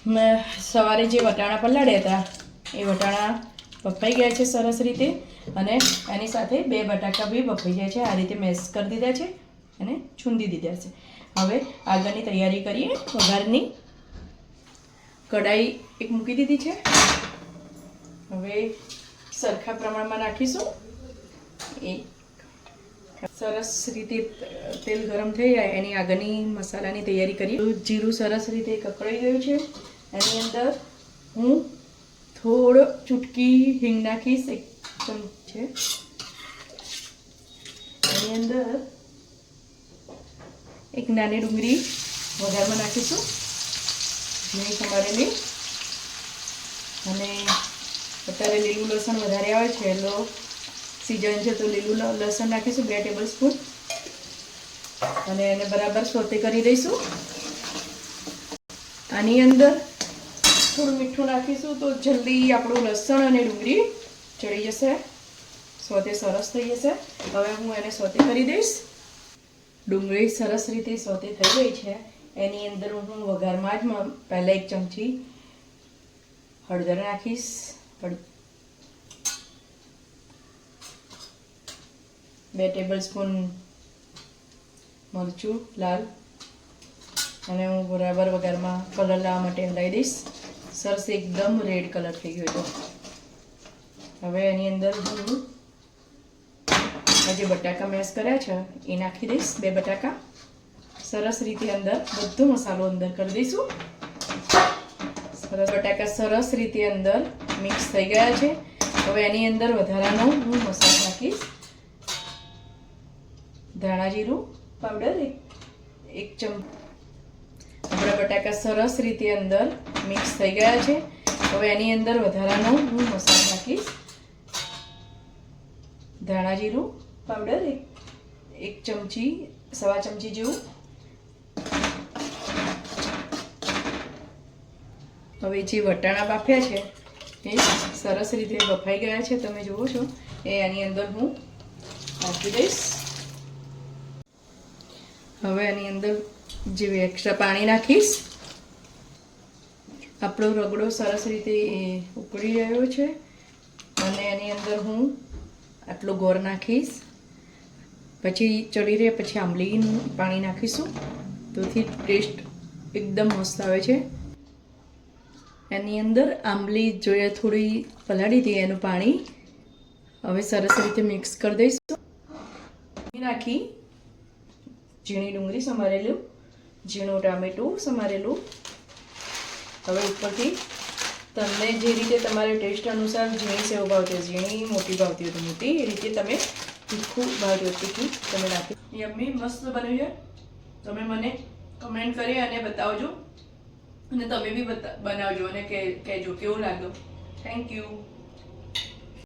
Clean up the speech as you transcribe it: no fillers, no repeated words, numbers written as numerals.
મેં સવારે જે વટાણા પલાળ્યા હતા એ વટાણા બફાઈ ગયા છે સરસ રીતે, અને એની સાથે 2 બટાકા બી બફાઈ ગયા છે. આ રીતે મેશ કરી દીધા છે અને છૂંદી દીધા છે. હવે આગળની તૈયારી કરીએ. વઘારની કઢાઈ એક મૂકી દીધી છે. હવે સરખા પ્રમાણમાં નાખીશું. સરસ રીતે તેલ ગરમ થઈ જાય એની આગળની મસાલાની તૈયારી કરીએ. જીરું સરસ રીતે કકડાઈ ગયું છે. એની અંદર હું થોડો ચૂટકી હિંગ નાખીશ, 1 ચમચે. એની અંદર એક નાની ડુંગળી વઘારમાં નાખીશું, ઝીણી સમારેલી. અને અત્યારે લીલું લસણ વધારે આવે છે, એટલે સીઝન છે તો લીલું લસણ નાખીશું 2 ટેબલસ્પૂન, અને એને બરાબર સોતે કરી દઈશું. આની અંદર થોડું મીઠું નાખીશું તો જલ્દી આપણું લસણ અને ડુંગળી ચડી જશે, સોતે સરસ થઈ જશે. હવે હું એને સોતે કરી દઈશ. ડુંગળી સરસ રીતે સોતે થઈ ગઈ છે. એની અંદર હું વઘારમાં જ પહેલાં 1 ચમચી હળદર નાખીશ, 2 ટેબલસ્પૂન મરચું લાલ, અને હું બરાબર વઘારમાં કલર લાવવા માટે હલાવી દઈશ. સરસ એકદમ રેડ કલર થઈ ગયો છે. હવે એની અંદર હું જે બટાકા મેશ કર્યા છે એ નાખી દઈશ. 2 બટાકા સરસ રીતે અંદર બધો મસાલો અંદર કરી દઈશું. સરસ બટાકા સરસ રીતે અંદર મિક્સ થઈ ગયા છે. હવે એની અંદર વધારાનો હું મસાલો નાખીશ. ધાણા જીરું પાવડર 1 ચમચી. આપણા બટાકા સરસ રીતે અંદર મિક્સ થઈ ગયા છે. હવે એની અંદર વધારાનો હું મસાલો નાખીશ. ધાણા જીરું પાવડર 1 ચમચી, 1.25 ચમચી જેવું. હવે જે વટાણા બાફ્યા છે એ સરસ રીતે બફાઈ ગયા છે, તમે જુઓ છો. એ આની અંદર હું નાખી દઈશ. હવે આની અંદર જે એક્સ્ટ્રા પાણી નાખીશ. આપણો રગડો સરસ રીતે ઉકળી રહ્યો છે, અને એની અંદર હું આટલો ગોળ નાખીશ. પછી ચડી રહે પછી આંબલીનું પાણી નાખીશું, તોથી ટેસ્ટ એકદમ મસ્ત આવે છે. એની અંદર આંબલી જોઈએ થોડી પલાળી હતી એનું પાણી હવે સરસ રીતે મિક્સ કરી દઈશું. નાખી ઝીણી ડુંગળી સમારેલું, ઝીણું ટામેટું સમારેલું. હવે ઉપરથી તમને જે રીતે તમારે ટેસ્ટ અનુસાર ઝીણી સેવ ભાવતી હોય ઝીણી, મોટી ભાવતી હોય તો મોટી, એ રીતે તમે તીખું ભાવતી હોય તીખું તમે નાખી. યમ્મી મસ્ત બન્યું છે. તમે મને કમેન્ટ કરી અને બતાવજો, અને તમે બી બનાવજો અને કહેજો કેવું લાગ્યું. Thank you.